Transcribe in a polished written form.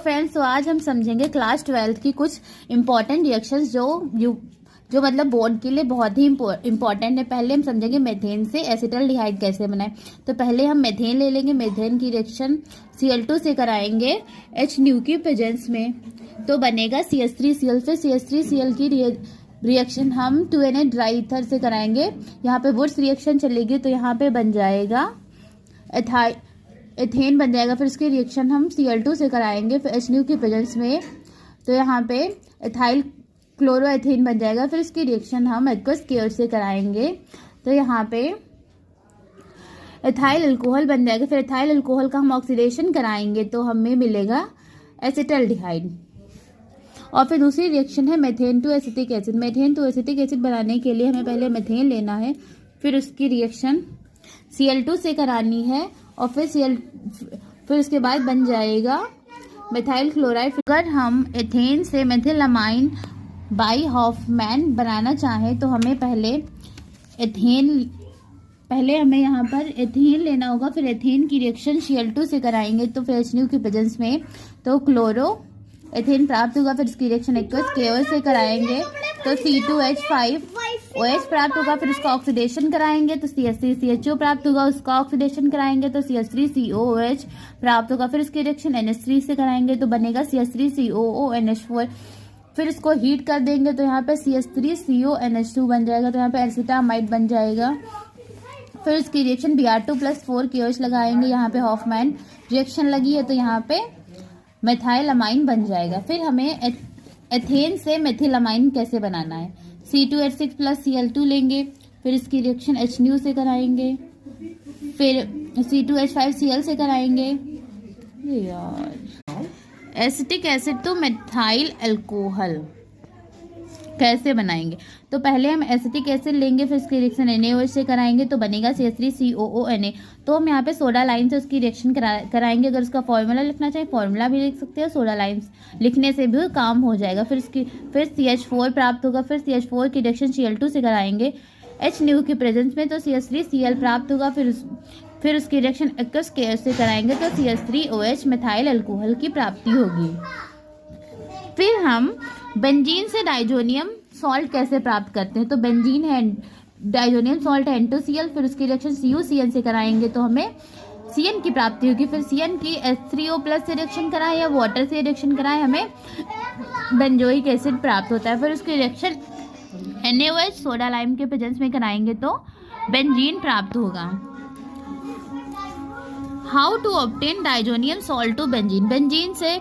Friends, तो आज हम समझेंगे क्लास 12th की कुछ इम्पॉर्टेंट रिएक्शंस जो मतलब बोर्ड के लिए बहुत ही इम्पॉर्टेंट है। पहले हम समझेंगे मेथेन से एसिटल्डिहाइड कैसे बनाए। तो पहले हम मेथेन ले लेंगे। मेथेन की रिएक्शन Cl2 से कराएंगे HNu की प्रेजेंस में, तो बनेगा CH3Cl। फिर CH3Cl की रिएक्शन हम 2Na ड्राई ईथर से कराएंगे। यहाँ पे वुड्स रिएक्शन चलेगी तो यहाँ पे बन जाएगा एथेन बन जाएगा। फिर इसकी रिएक्शन हम Cl2 से कराएंगे फिर HNu की प्रेजेंस में, तो यहाँ पे एथाइल क्लोरोएथेन बन जाएगा। फिर इसकी रिएक्शन हम एक्वस केयर से कराएंगे तो यहाँ पे एथाइल अल्कोहल बन जाएगा। फिर एथाइल अल्कोहल का हम ऑक्सीडेशन कराएंगे तो हमें मिलेगा एसिटल्डिहाइड। और फिर दूसरी रिएक्शन है methane to acetic acid. Methane to acetic acid बनाने के लिए हमें पहले मेथेन लेना है, फिर उसकी रिएक्शन Cl2 से करानी है और फिर उसके बाद बन जाएगा मेथाइल क्लोराइड। अगर हम एथेन से मेथिलामाइन बाई हॉफमैन बनाना चाहें तो हमें पहले हमें यहाँ पर एथेन लेना होगा। फिर एथेन की रिएक्शन Cl2 से कराएंगे तो फिर HNu की प्रेजेंस में तो क्लोरो एथेन प्राप्त होगा। फिर इसकी रिएक्शन एक्वस केओ से कराएंगे तो C2H5OH प्राप्त होगा। फिर उसका ऑक्सीडेशन कराएंगे तो CH3CHO प्राप्त होगा। उसका ऑक्सीडेशन कराएंगे तो CH3COOH प्राप्त होगा। फिर इसकी रिएक्शन NH3 से कराएंगे तो बनेगा CH3COONH4। फिर इसको हीट कर देंगे तो यहाँ पे CH3CONH2 बन जाएगा, तो यहाँ पे एसिटामाइड बन जाएगा। फिर इसकी रिएक्शन Br2+4KOH लगाएंगे। यहाँ पे हॉफमैन रिएक्शन लगी है तो यहाँ पे मेथाइलामाइन बन जाएगा। फिर हमें एथेन से मेथिलामाइन कैसे बनाना है। C2H6+Cl2 लेंगे, फिर इसकी रिएक्शन HNu से कराएंगे, फिर C2H5Cl से कराएंगे। यार एसिटिक एसिड तो मेथाइल अल्कोहल कैसे बनाएंगे। तो पहले हम एसिटिक एसिड लेंगे, फिर इसकी रिएक्शन NaOH से कराएंगे तो बनेगा CH3COONA। तो हम यहाँ पे सोडा लाइन से उसकी रिएक्शन कराएंगे। अगर उसका फॉर्मूला लिखना चाहे फॉर्मूला भी लिख सकते हैं, सोडा लाइन्स लिखने से भी काम हो जाएगा। फिर CH4 प्राप्त होगा। फिर CH4 की रिएक्शन Cl2 से कराएंगे HNu की प्रेजेंस में तो CH3Cl प्राप्त होगा। फिर उसकी रिएक्शन एक्वस केयर से कराएंगे तो CH3OH मेथाइल अल्कोहल की प्राप्ति होगी। फिर हम बेंजीन से डाइजोनियम सॉल्ट कैसे प्राप्त करते हैं। तो बेंजीन है डाइजोनियम सॉल्ट है N2Cl। फिर उसकी रिएक्शन CuCN से कराएंगे तो हमें CN की प्राप्ति होगी। फिर CN की H3O+ से रिएक्शन कराएं या वाटर से रिएक्शन कराएं, हमें बेंजोइक एसिड प्राप्त होता है। फिर उसकी रिएक्शन NaOH सोडा लाइम के प्रेजेंस में कराएंगे तो बेंजीन प्राप्त होगा। How to obtain diazonium salt to benzene. Benzene से